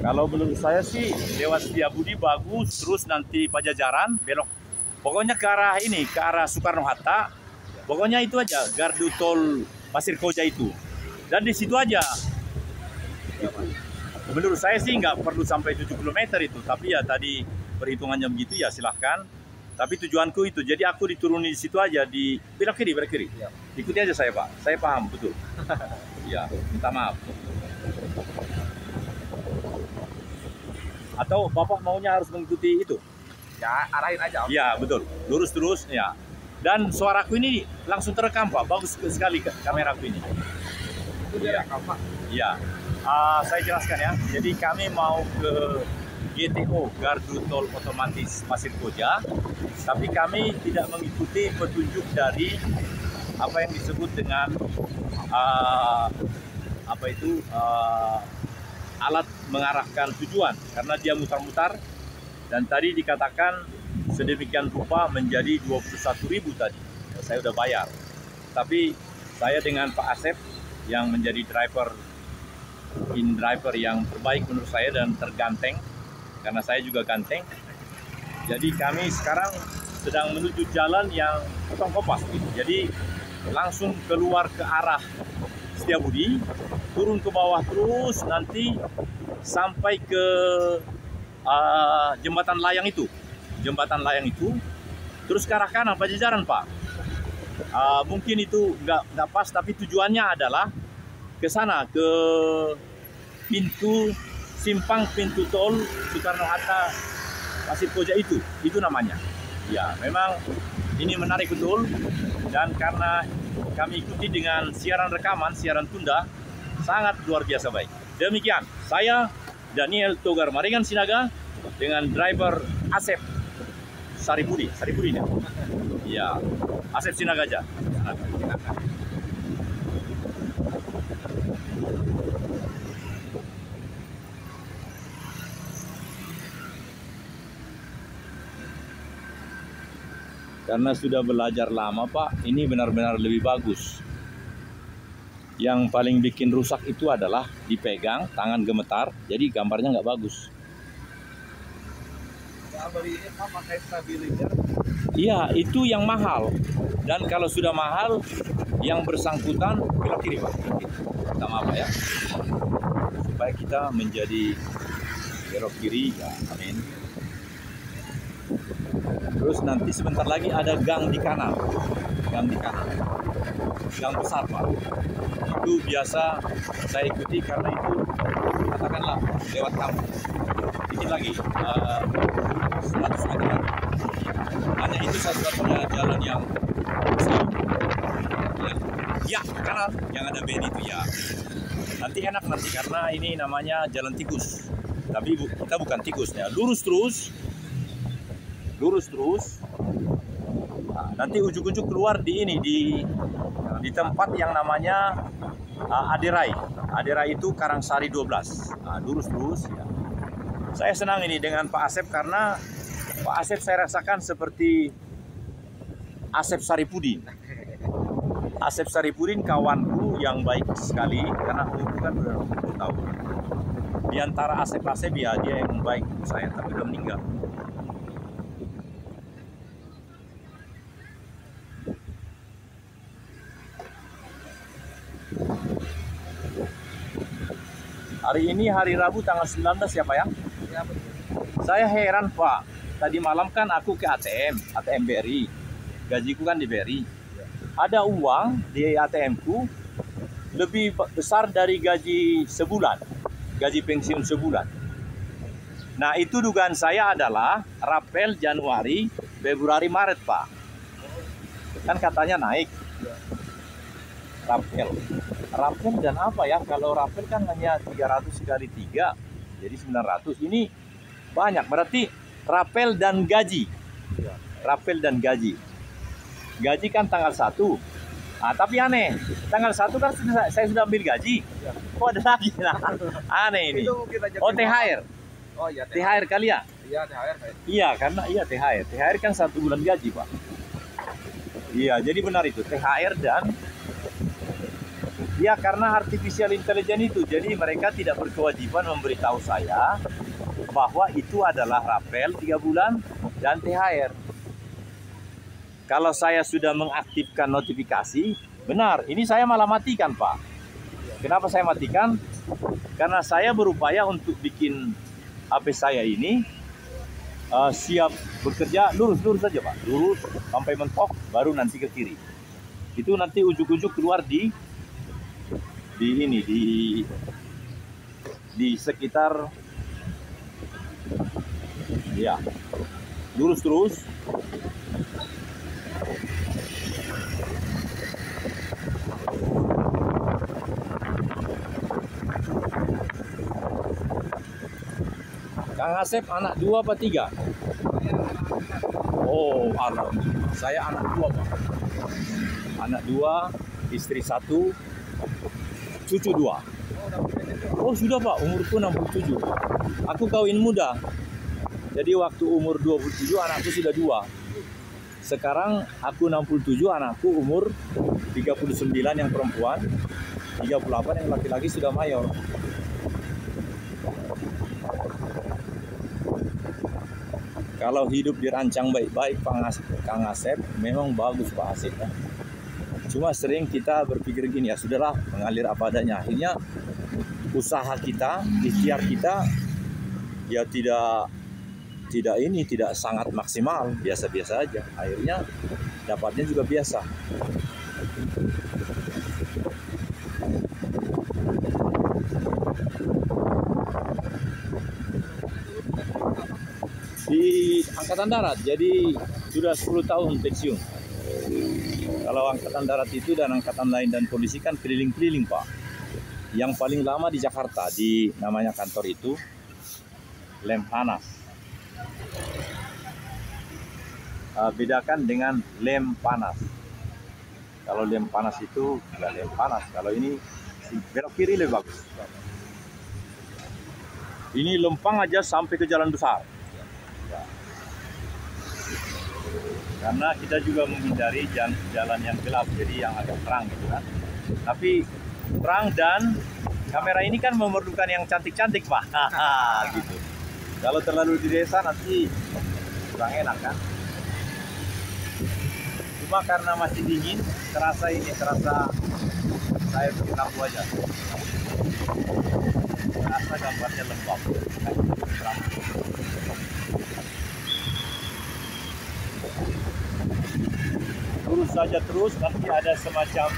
Kalau menurut saya sih lewat Setiabudi bagus, terus nanti Pajajaran belok. Pokoknya ke arah ini, ke arah Soekarno-Hatta. Pokoknya itu aja, gardu tol Pasir Koja itu. Dan di situ aja. Menurut saya sih nggak perlu sampai 7 km itu. Tapi ya tadi perhitungannya begitu ya silahkan. Tapi tujuanku itu, jadi aku dituruni di situ aja, di belok kiri, belok kiri. Ikuti aja saya Pak, saya paham betul. Ya, minta maaf. Atau Bapak maunya harus mengikuti itu? Ya, arahin aja. Ya, betul. Lurus terus, ya. Dan suaraku ini langsung terekam, Pak. Bagus sekali kameraku ini. Itu dia rekam, Pak. Ya. Saya jelaskan ya. Jadi kami mau ke GTO, Gardu Tol Otomatis Pasir Koja. Tapi kami tidak mengikuti petunjuk dari apa yang disebut dengan alat mengarahkan tujuan, karena dia mutar-mutar dan tadi dikatakan sedemikian rupa menjadi 21.000 tadi. Saya udah bayar. Tapi saya dengan Pak Asep yang menjadi driver yang terbaik menurut saya dan terganteng, karena saya juga ganteng. Jadi kami sekarang sedang menuju jalan yang potong kopas gitu. Jadi langsung keluar ke arah Setiabudi, turun ke bawah terus nanti sampai ke jembatan layang itu, terus ke arah kanan Pajajaran Pak. Mungkin itu nggak pas, tapi tujuannya adalah ke sana, ke simpang pintu tol Soekarno-Hatta Pasir Koja itu namanya. Ya, memang ini menarik betul, dan karena kami ikuti dengan siaran rekaman, siaran tunda, sangat luar biasa baik. Demikian, saya Daniel Togar Maringan Sinaga dengan driver Asep Saripudi ya. Ya, Asep Sinaga aja. Karena sudah belajar lama Pak, ini benar-benar lebih bagus. Yang paling bikin rusak itu adalah dipegang, tangan gemetar, jadi gambarnya nggak bagus. Pakai stabilizer. Iya, itu yang mahal. Dan kalau sudah mahal, yang bersangkutan belok kiri Pak. Kita maaf ya. Supaya kita menjadi belok kiri, ya amin. Terus nanti sebentar lagi ada gang di kanan. Gang besar Pak. Itu biasa saya ikuti karena itu katakanlah lewat kampung. Ini lagi 100 meter lagi. Hanya itu satu-satunya jalan yang besar. Ya, kanan yang ada band itu ya. Nanti enak karena ini namanya jalan tikus. Tapi kita bukan tikusnya. Lurus terus. Nah, nanti ujuk-ujuk keluar di di tempat yang namanya Aderai. Aderai itu Karangsari 12. Nah, lurus terus ya. Saya senang ini dengan Pak Asep karena Pak Asep saya rasakan seperti Asep Saripudin. Asep Saripudin kawanku yang baik sekali karena aku kan udah 20 tahun. Di antara Asep ya dia yang baik saya, tapi udah meninggal. Hari ini hari Rabu tanggal 19 ya Pak ya? Ya, betul. Saya heran Pak, tadi malam kan aku ke ATM BRI, gajiku kan di BRI. Ada uang di ATM-ku lebih besar dari gaji sebulan, gaji pensiun sebulan. Nah itu dugaan saya adalah rapel Januari, Februari, Maret Pak. Kan katanya naik. Rapel dan apa ya, kalau rapel kan hanya 300 kali 3 jadi 900, ini banyak, berarti rapel dan gaji kan tanggal 1, Tapi aneh, tanggal 1 kan saya sudah ambil gaji. Iya. Kok ada lagi? Nah, aneh ini. Itu mungkin aja Oh, THR. Oh iya, THR kali ya? Iya, THR kayak. Iya, karena iya THR. THR kan 1 bulan gaji, Pak. Iya, jadi benar itu. THR dan ya karena artificial intelligence itu, jadi mereka tidak berkewajiban memberitahu saya bahwa itu adalah rapel 3 bulan dan THR. Kalau saya sudah mengaktifkan notifikasi, benar, ini saya malah matikan, Pak. Kenapa saya matikan? Karena saya berupaya untuk bikin HP saya ini siap bekerja lurus-lurus saja, Pak. Lurus sampai mentok, baru nanti ke kiri. Itu nanti ujuk-ujuk keluar di ini di sekitar ya lurus terus. Kang Asep anak 2 apa 3? Oh, alhamdulillah. Saya anak 2, Pak. Anak 2, istri 1, cucu 2. Oh, sudah, Pak. Umurku 67. Aku kawin muda. Jadi waktu umur 27 anakku sudah 2. Sekarang aku 67, anakku umur 39 yang perempuan, 38 yang laki-laki sudah mayor. Kalau hidup dirancang baik-baik, Kang Asep, memang bagus Pak Asep. Ya. Cuma sering kita berpikir gini, ya sudahlah, mengalir apa adanya. Akhirnya usaha kita, ikhtiar kita, ya tidak sangat maksimal, biasa-biasa aja. Akhirnya dapatnya juga biasa. Di Angkatan Darat, jadi sudah 10 tahun pensiun. Kalau Angkatan Darat itu dan Angkatan lain dan polisi kan keliling-keliling, Pak. Yang paling lama di Jakarta, di namanya kantor itu Lemhanas. Bedakan dengan lem panas. Kalau lem panas itu nggak lem panas. Kalau ini belok kiri lebih bagus. Ini lempang aja sampai ke jalan besar. Ya. Karena kita juga menghindari jalan yang gelap, jadi yang agak terang gitu kan. Tapi terang dan kamera ini kan memerlukan yang cantik-cantik, Pak. Gitu. Kalau terlalu di desa nanti kurang enak kan. Cuma karena masih dingin, terasa saya bikin lampu aja. Terasa gambarnya lembab. Lurus saja terus, nanti ada semacam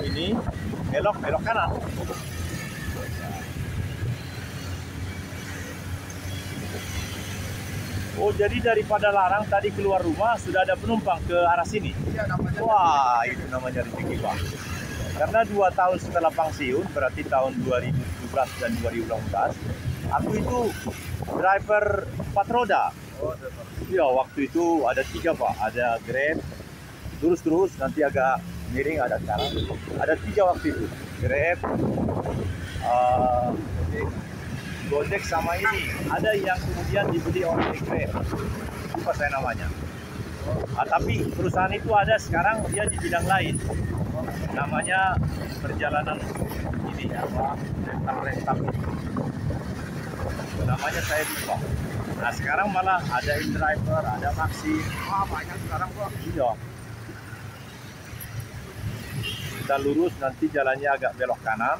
ini belok kanan. Oh, jadi daripada Larang tadi keluar rumah sudah ada penumpang ke arah sini. Iya, namanya. Wah, itu namanya rezeki, Pak. Karena 2 tahun setelah pensiun, berarti tahun 2017 dan 2018, aku itu driver 4 roda. Oh, Iya, waktu itu ada 3, Pak. Ada Grab, terus nanti agak miring, ada sekarang. Ada 3 waktu itu. Grab, Gojek sama ini. Ada yang kemudian dibeli oleh Grab. Lupa saya namanya. Tapi perusahaan itu ada sekarang dia di bidang lain. Namanya perjalanan ini apa? Rental. Namanya saya lupa. Nah sekarang malah ada InDriver, ada Maxi. wah banyak sekarang kok. Iya. Kita lurus, nanti jalannya agak belok kanan.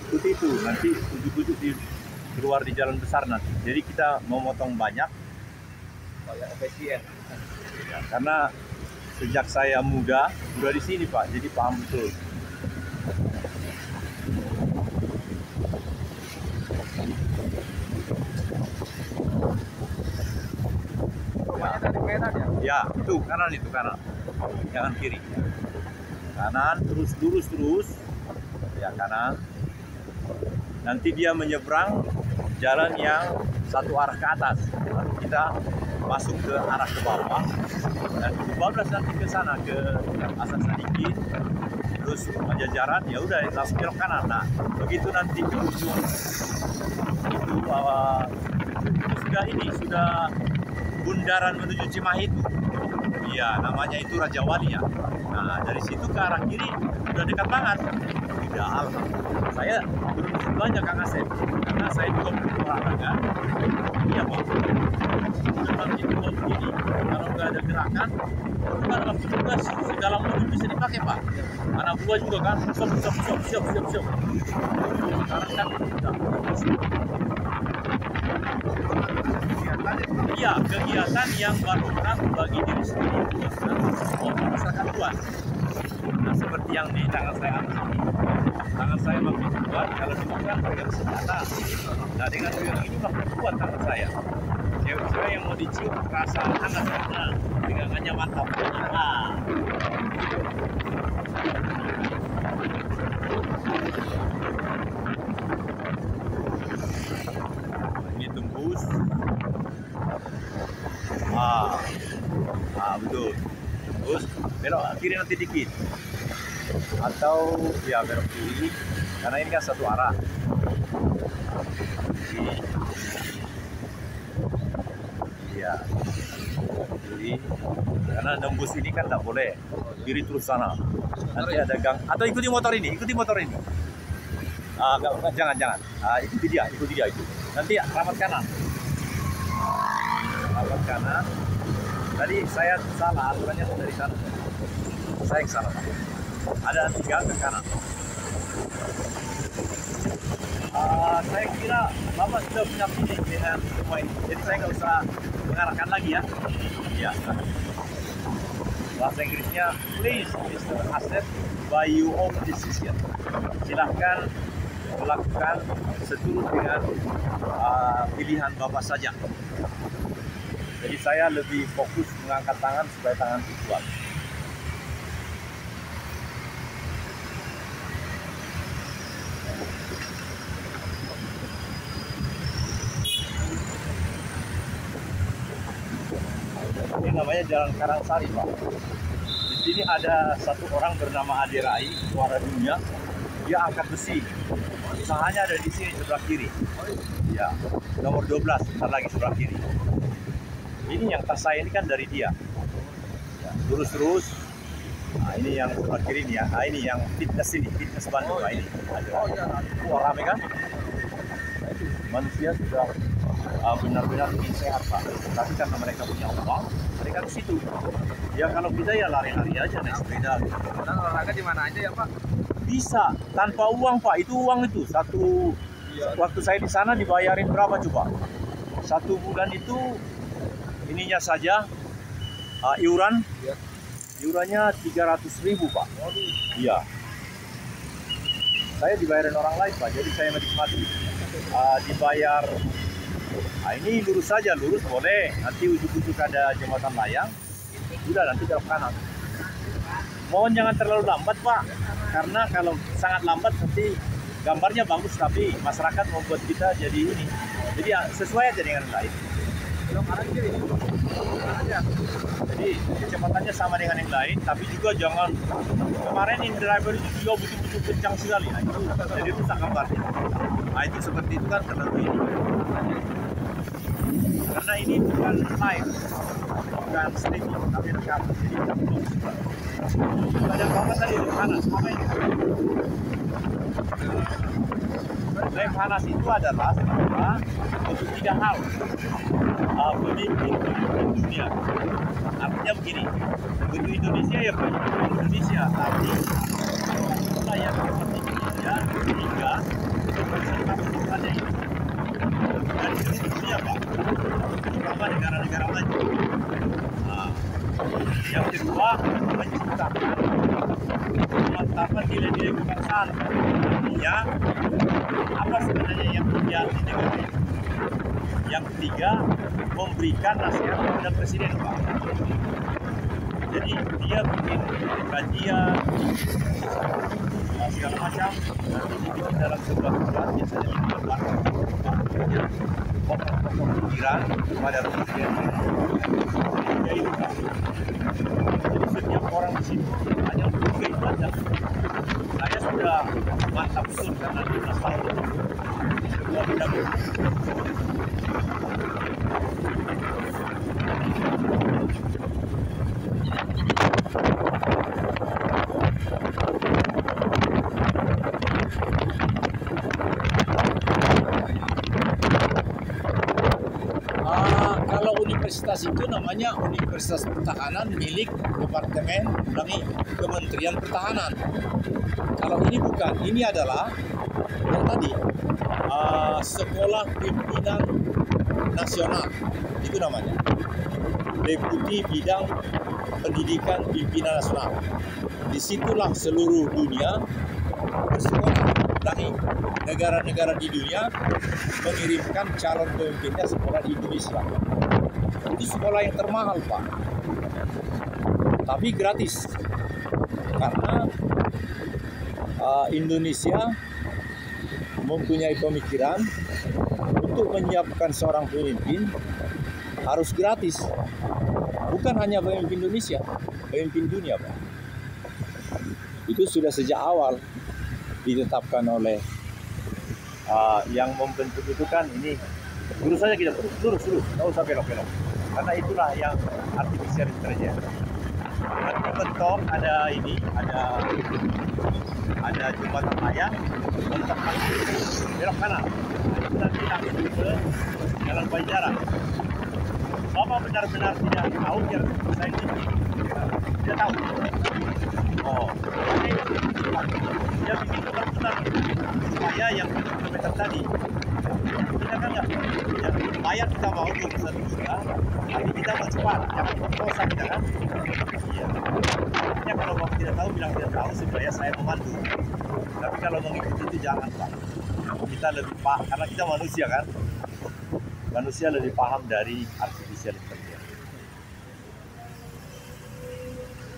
Ikuti itu, nanti ujuk-ujuk keluar di jalan besar nanti. Jadi kita memotong banyak. Banyak efisien. Ya, karena sejak saya muda udah di sini, Pak, jadi paham betul. Rumahnya dari Medan ya? Ya, itu kanan, jangan kiri. Kanan, terus lurus terus, ya kanan. Nanti dia menyeberang jalan yang satu arah ke atas. Lalu kita masuk ke arah ke bawah, dan bablas nanti ke sana ke Hasan Sadikin, terus Pajajaran, ya udah langsung belok kanan. Nah begitu nanti di ujung itu sudah bundaran menuju Cimahi itu. Iya, namanya itu Raja Wali ya. Nah, dari situ ke arah kiri udah dekat banget. Udah, alhamdulillah. Saya turun situ aja Kang Asep, karena saya juga olahraga. Iya, Pak. Memang itu begini, kalau nggak ada gerakan, itu kan waktu tugas segala mobil bisa dipakai, Pak. Anak buah juga kan, siap. Sekarang kan udah. Iya, kegiatan yang bermanfaat bagi diri sendiri dan masyarakat luas. Nah, seperti yang di tangan saya ini. Tangan saya makin kuat, kalau dimakan pakai senjata. Nah, dengan ini makin kuat tangan saya. Cewek yang mau dicium rasa hangat karena pegangannya mantap. Nah. Ini tembus. Betul. Terus belok kiri nanti dikit. Atau ya belok kiri, karena ini kan satu arah. Iya. Kiri. Karena nembus ini kan tidak boleh. Kiri terus sana. Nanti ada gang. Atau ikuti motor ini. Jangan. Ikuti dia itu. Nanti rapat kanan. Rapat kanan. Tadi saya salah, aturannya dari sana. Saya ke sana. Ada 3 ke kanan. Saya kira Bapak sudah punya feeling dengan semua ini. Jadi saya nggak usah mengarahkan lagi ya. Ya. Bahasa Inggrisnya, please Mr. Asep, by your own decision. Silahkan melakukan seturut dengan pilihan Bapak saja. Jadi saya lebih fokus mengangkat tangan supaya tangan itu kuat. Ini namanya Jalan Karangsari, Pak. Di sini ada satu orang bernama Ade Rai, juara dunia. Dia angkat besi. Usahanya ada di sini sebelah kiri. Ya, nomor 12, bentar lagi sebelah kiri. Ini yang tas saya ini kan dari dia. Ya, terus. Nah, ini yang sebelah kiri ini ya. Nah, ini yang fitness Bandung. Nah, ini ada. Rame kan? Manusia sudah benar-benar ingin sehat, Pak. Tapi karena mereka punya uang, mereka ke situ. Ya kalau kita ya lari-lari aja naik sepeda. Dan olahraga di mana aja ya, Pak? Bisa tanpa uang, Pak. Itu uang itu satu. Waktu saya di sana dibayarin berapa coba? 1 bulan itu ininya saja iuran. Ya. Iurannya 300.000, Pak. Iya. Saya dibayarin orang lain, Pak. Jadi saya menikmati. Dibayar. Nah, ini lurus saja, lurus boleh. Nanti ujuk-ujuk ada jembatan layang. Sudah nanti belok kanan. Mohon jangan terlalu lambat, Pak. Karena kalau sangat lambat nanti gambarnya bagus tapi masyarakat membuat kita jadi ini. Jadi ya, sesuai aja dengan yang lain. Belok kanan kiri. Jadi kecepatannya sama dengan yang lain, tapi juga jangan kemarin ini driver itu juga betul-betul kencang sekali. Nah, itu jadi rusak gambarnya. Nah, itu seperti itu kan karena ini. Karena ini bukan live, bukan streaming, tapi rekam. Jadi ada apa tadi di panas? Apa ini? Live panas itu adalah untuk 3 hal. Pemimpin dunia. Artinya begini, untuk Indonesia ya pemimpin Indonesia, tapi itulah yang seperti Indonesia, 3 beserta pasukannya ini. Dan dunia, Pak, terutama negara-negara maju. Nah, yang kedua, menciptakan penetapan nilai-nilai kebangsaan. Artinya, apa sebenarnya yang terjadi di negara ini? Yang ketiga, memberikan nasihat kepada presiden, Pak. Jadi dia bikin kajian segala macam, nanti dibikin dalam sebuah surat, biasanya pokok-pokok pikiran kepada presiden. tiga itu Pak. Jadi setiap orang di sini hanya untuk tiga itu aja. Saya sudah mantap betul karena 15 tahun kedua bidang itu. Kalau universitas itu namanya Universitas Pertahanan milik Departemen Kementerian Pertahanan. Kalau ini bukan, ini adalah yang tadi Sekolah Pimpinan Nasional, itu namanya. Deputi Bidang Pendidikan Pimpinan Nasional. Disitulah seluruh dunia bersekolah dari negara-negara di dunia mengirimkan calon pemimpinnya sekolah di Indonesia. Itu sekolah yang termahal, Pak. Tapi gratis. Karena Indonesia mempunyai pemikiran untuk menyiapkan seorang pemimpin harus gratis. Bukan hanya pemimpin Indonesia, pemimpin dunia, Pak. Itu sudah sejak awal ditetapkan oleh yang membentuk itu kan ini. Lurus saja kita, lurus, nggak usah belok-belok. Karena itulah yang artificial intelligence. Nanti mentok ada ini, ada jembatan layang, mentok lagi, belok kanan. Itu nanti langsung ke Jalan Pajajaran. Bapak benar-benar tidak tahu yang saya ini tidak tahu. Oh, dia bikin putar-putar supaya yang kilometer tadi. Kita kan nggak, ya, bayar kita mau 21 juta, tapi kita mau cepat, jangan berdosa kita kan. Iya. Makanya kalau bapak tidak tahu bilang tidak tahu supaya saya memandu. Tapi kalau mengikuti itu jangan Pak. Kita lebih paham karena kita manusia kan. Manusia lebih paham dari artificial intelligence.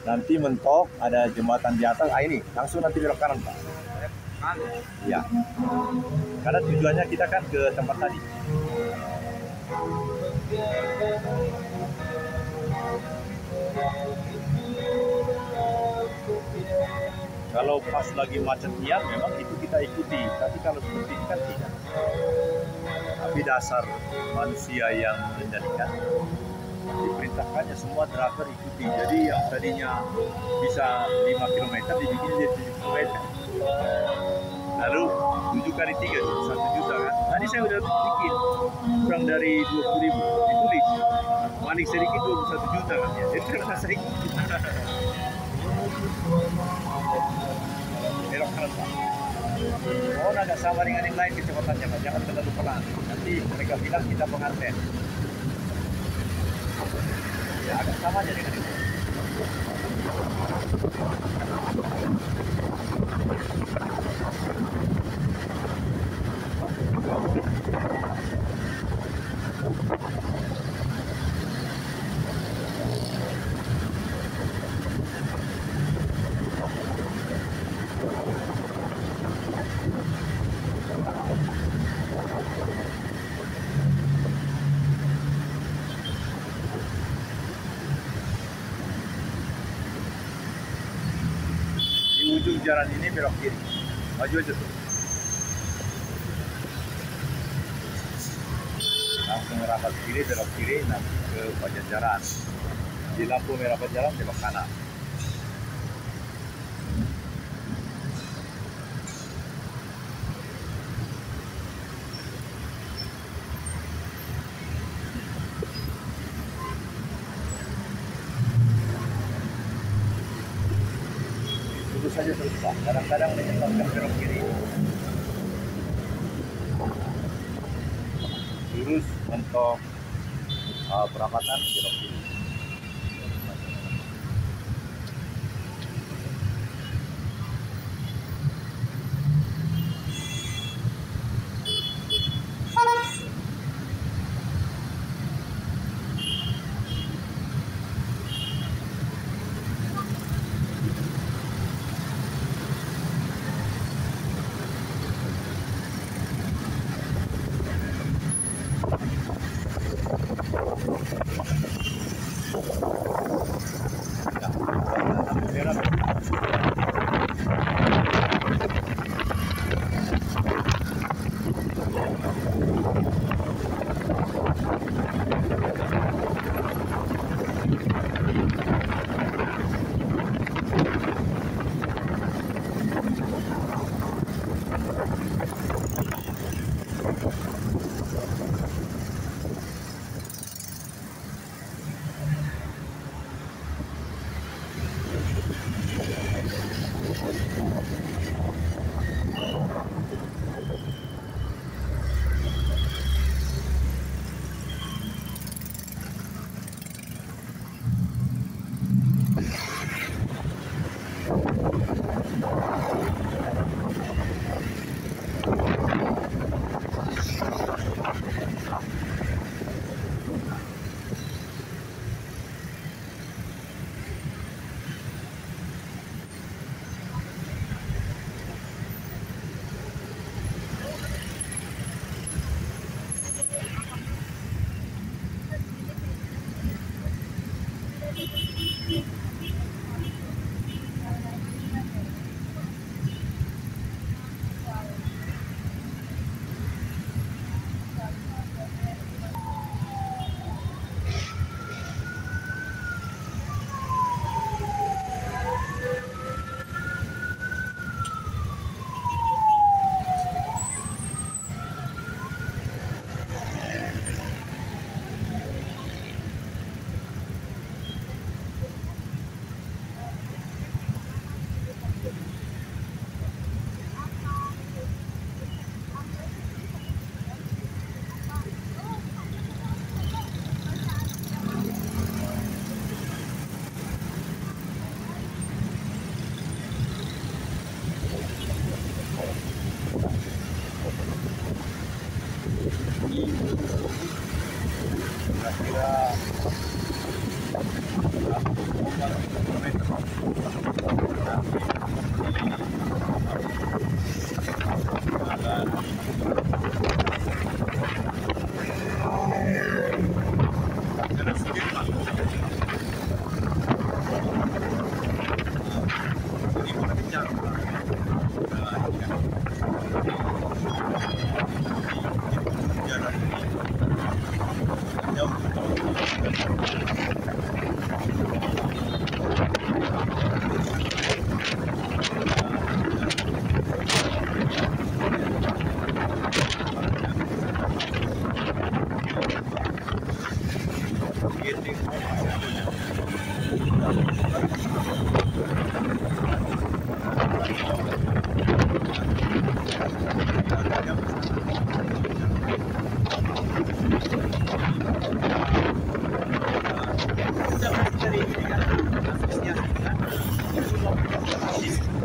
Nanti mentok ada jembatan di atas, ini langsung nanti belok kanan Pak. Ya. Karena tujuannya kita kan ke tempat tadi. Kalau pas lagi macetnya memang itu kita ikuti, tapi kalau seperti ini kan tidak. Tapi dasar manusia yang mengendalikan, diperintahkannya semua driver ikuti. Jadi yang tadinya bisa 5 km dibikin jadi 7 km. Lalu 7 kali 3 1 juta kan. Tadi saya udah bikin kurang dari 20.000 ditulis. Balik sedikit 21 juta kan ya. Jadi karena saya ikuti. Belok kanan Pak. Oh, agak sama dengan yang lain kecepatannya Pak. Jangan terlalu pelan. Nanti mereka bilang kita pengantin. Ya agak sama aja dengan itu. Ujung jalan ini belok kiri, maju aja tuh, langsung merapat kiri, belok kiri nanti ke Pajajaran. Di lampu merah Pajajaran belok kanan. Lurus saja terus Pak. Kadang-kadang menyebabkan belok kiri. Lurus untuk perapatan belok kiri.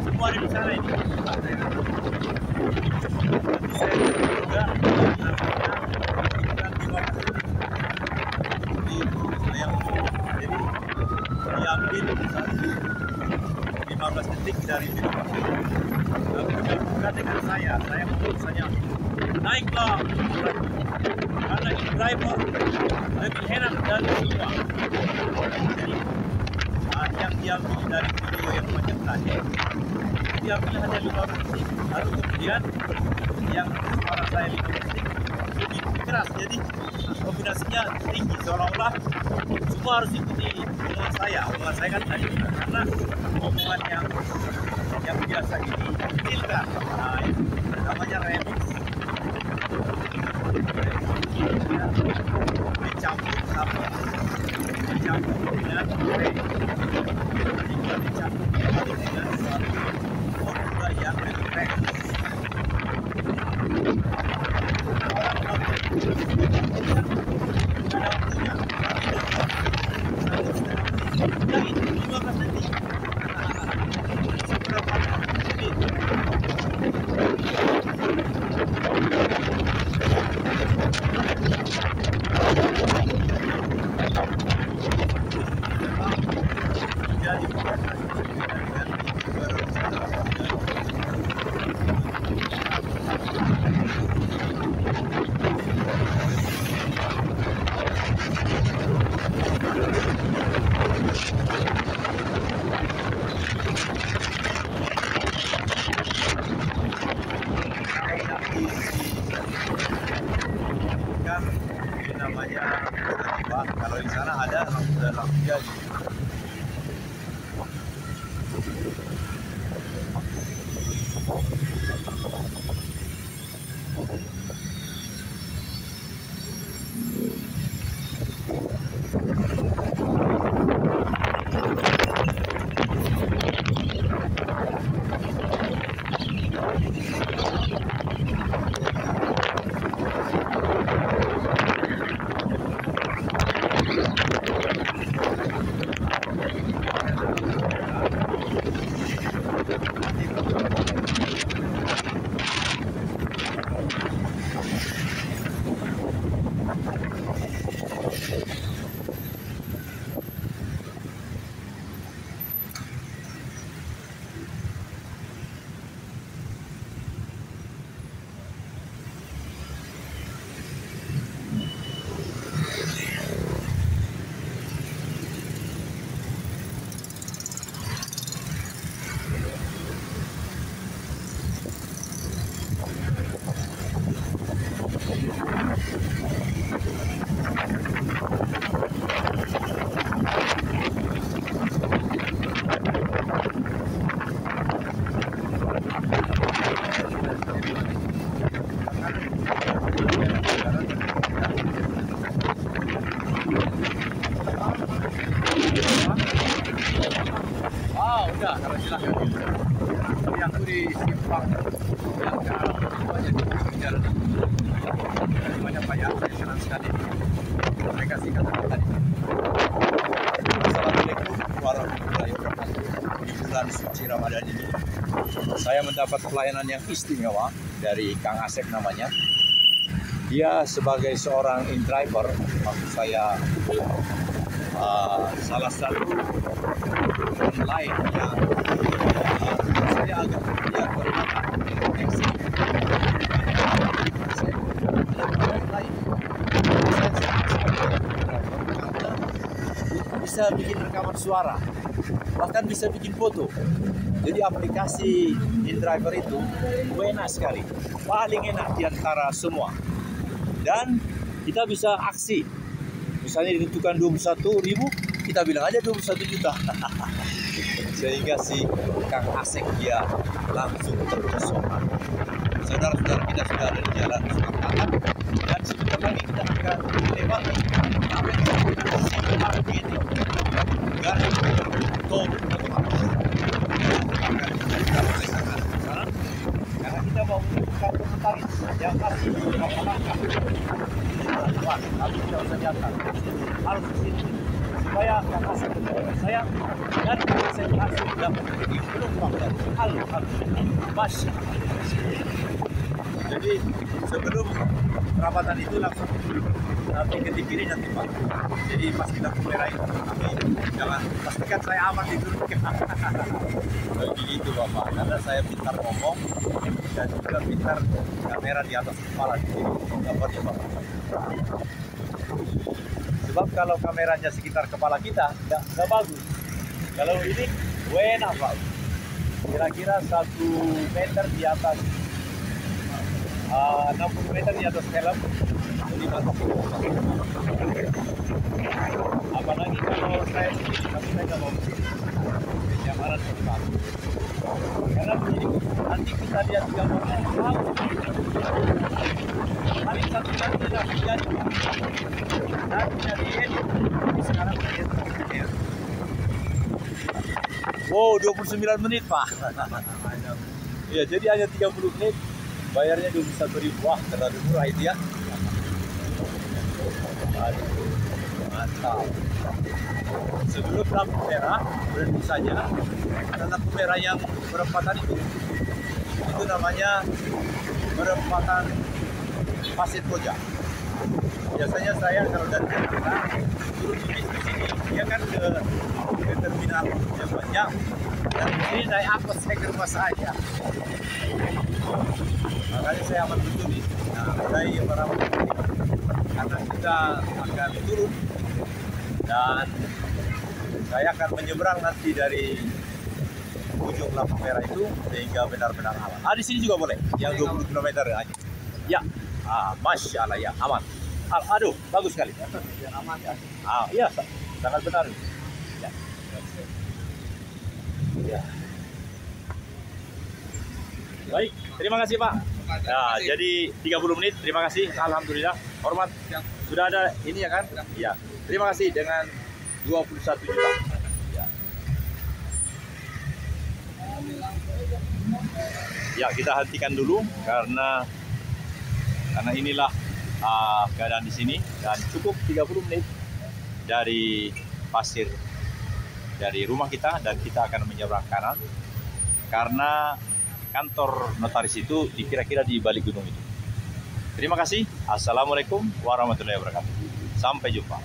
Semua ada di sana ini. Diambil 15 detik dari video kemudian bukan dengan saya misalnya naiklah karena ini driver lebih enak dari semua. Jadi yang diambil dari video yang macam tadi diambil hanya 15 detik, lalu kemudian yang suara saya 15 detik lebih keras, jadi kombinasinya tinggi seolah-olah semua harus ikuti omongan saya kan tadi karena omongan yang biasa ini filter, nah itu namanya remix, dicampur dengan suatu formula yang refleks. ini namanya tiba. Kalau di sana ada lampu jadi. Udah, kalau silahkan. Tapi aku di simpang yang ke arah banyak di jalan. Dari banyak banyak, saya senang sekali. Mereka sih kata tadi. Assalamualaikum warahmatullahi wabarakatuh. Di bulan suci Ramadan ini, saya mendapat pelayanan yang istimewa dari Kang Asep namanya. Dia sebagai seorang in-driver, maksud saya salah satu lain yang saya agak berpikir berkoneksi bisa bikin rekaman suara, bahkan bisa bikin foto. Jadi aplikasi InDriver itu enak sekali, paling enak di antara semua. Dan kita bisa aksi, misalnya ditentukan 21.000, kita bilang aja 21 juta. Sehingga si Kang Asep dia langsung terpesona. Saudara-saudara kita sudah ada di jalan Sumatera, dan sebentar lagi kita akan lewati apa yang disebut simpang ini, garis tol karena kita mau menuju Kampung Tangis yang masih beberapa langkah. Tapi tidak usah jalan, harus ke sini supaya Kang Asep saya dan saya harus dapat penumpang dan Masya. Jadi sebelum perapatan itu langsung nanti ke kiri nanti Pak. Jadi pas kita ke merah itu, jangan pastikan saya aman di duduk. Begitu Bapak, karena saya pintar ngomong dan juga pintar kamera di atas kepala di sini. Gambarnya Bapak. Sebab kalau kameranya sekitar kepala kita, nggak bagus. Kalau ini, enak Pak. Kira-kira 1 meter di atas, 60 meter di atas film, jadi mantap. Apalagi kalau saya sendiri, tapi saya nggak mau sini. Kenyamanan lebih bagus. Karena begini, nanti kita lihat gambarnya, paling 1 jam tidak terjadi. Dan tidak diedit. Jadi sekarang saya terjadi. Wow, 29 menit Pak. Ya, jadi hanya 30 menit. Bayarnya 21.000. Wah, terlalu murah itu ya. Aduh, mantap. Sebelum lampu merah, berhenti saja. Lampu merah yang perempatan itu namanya perempatan Pasir Koja. Biasanya saya kalau dari Jakarta turun di sini, dia kan ke terminal yang banyak. Dan di sini naik angkot saya ke rumah saya. Makanya saya aman betul nih. Nah, mulai para karena kita akan turun dan saya akan menyeberang nanti dari ujung lampu merah itu sehingga benar-benar aman. Di sini juga boleh, yang 20 km aja. Ya, Masya Allah ya, aman. Aduh, bagus sekali. Biar aman ya. Iya, sangat benar. Ya. Ya. Baik, terima kasih Pak. Nah, jadi 30 menit, terima kasih. Alhamdulillah, hormat. Sudah ada ini ya kan? Iya. Terima kasih dengan 21 juta. Ya. Ya, kita hentikan dulu karena inilah keadaan di sini, dan cukup 30 menit dari pasir dari rumah kita, dan kita akan menyeberang kanan karena kantor notaris itu kira-kira di balik gunung itu. Terima kasih. Assalamualaikum warahmatullahi wabarakatuh. Sampai jumpa.